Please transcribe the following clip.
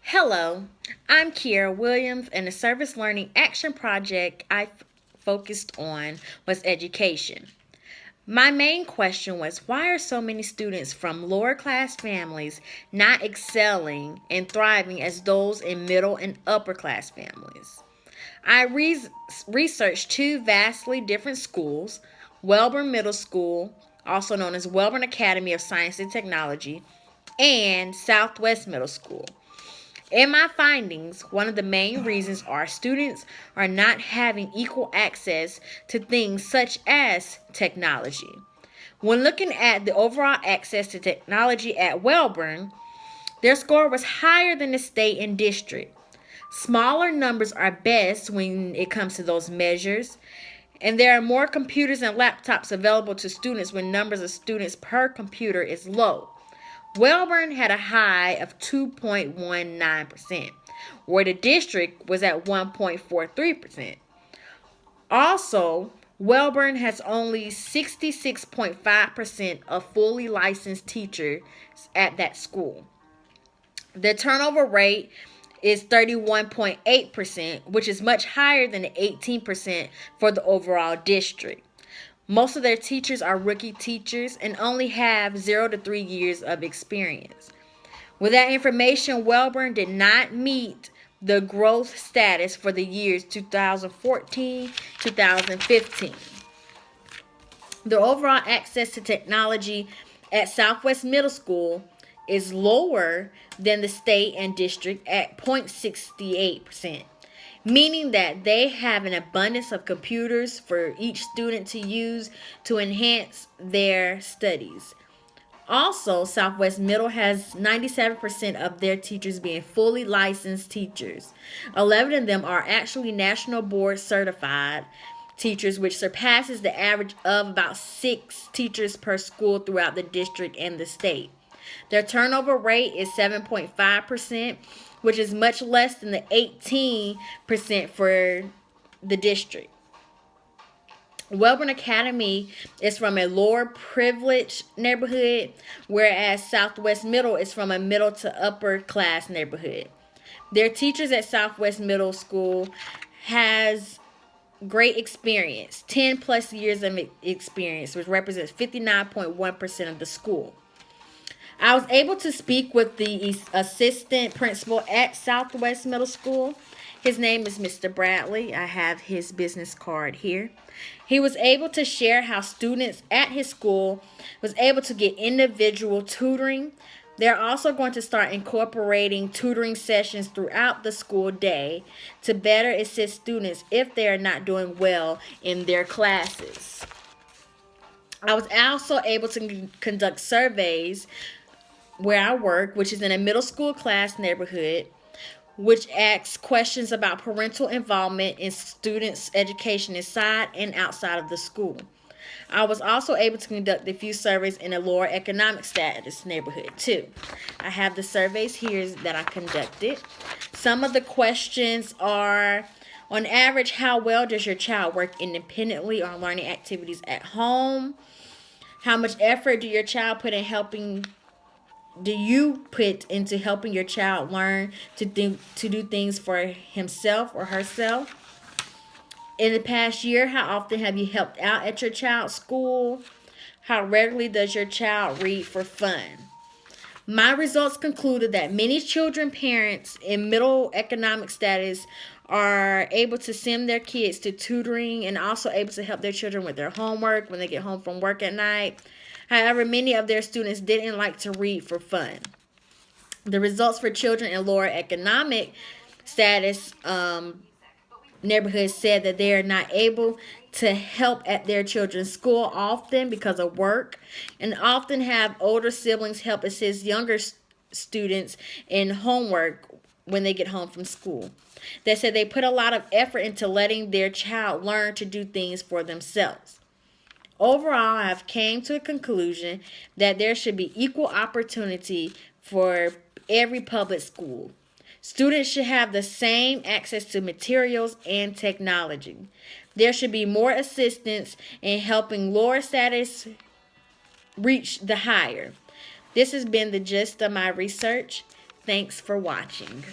Hello, I'm Kiera Williams, and the Service Learning Action Project I focused on was education. My main question was why are so many students from lower class families not excelling and thriving as those in middle and upper class families? I researched two vastly different schools, Welborn Middle School, also known as Welborn Academy of Science and Technology, and Southwest Middle School. In my findings, one of the main reasons are students are not having equal access to things such as technology. When looking at the overall access to technology at Welborn, their score was higher than the state and district. Smaller numbers are best when it comes to those measures, and there are more computers and laptops available to students when numbers of students per computer is low. Welborn had a high of 2.19%, where the district was at 1.43%. Also, Welborn has only 66.5% of fully licensed teachers at that school. The turnover rate is 31.8%, which is much higher than the 18% for the overall district. Most of their teachers are rookie teachers and only have 0 to 3 years of experience. With that information, Welborn did not meet the growth status for the years 2014-2015. The overall access to technology at Southwest Middle School is lower than the state and district at 0.68%, meaning that they have an abundance of computers for each student to use to enhance their studies. Also, Southwest Middle has 97% of their teachers being fully licensed teachers. 11 of them are actually National Board certified teachers, which surpasses the average of about 6 teachers per school throughout the district and the state. Their turnover rate is 7.5%, which is much less than the 18% for the district. Welborn Academy is from a lower privileged neighborhood, whereas Southwest Middle is from a middle to upper class neighborhood. Their teachers at Southwest Middle School has great experience, 10 plus years of experience, which represents 59.1% of the school. I was able to speak with the assistant principal at Southwest Middle School. His name is Mr. Bradley. I have his business card here. He was able to share how students at his school was able to get individual tutoring. They're also going to start incorporating tutoring sessions throughout the school day to better assist students if they are not doing well in their classes. I was also able to conduct surveys where I work, which is in a middle school class neighborhood, which asks questions about parental involvement in students' education inside and outside of the school. I was also able to conduct a few surveys in a lower economic status neighborhood too. I have the surveys here that I conducted. Some of the questions are, on average, how well does your child work independently on learning activities at home? How much effort do your child put in helping do you put into helping your child learn to do things for himself or herself? In the past year, how often have you helped out at your child's school? How regularly does your child read for fun? My results concluded that many children parents in middle economic status are able to send their kids to tutoring and also able to help their children with their homework when they get home from work at night. However, many of their students didn't like to read for fun. The results for children in lower economic status neighborhoods said that they are not able to help at their children's school often because of work, and often have older siblings help assist younger students in homework when they get home from school. They said they put a lot of effort into letting their child learn to do things for themselves. Overall, I've came to a conclusion that there should be equal opportunity for every public school. Students should have the same access to materials and technology. There should be more assistance in helping lower status reach the higher. This has been the gist of my research. Thanks for watching.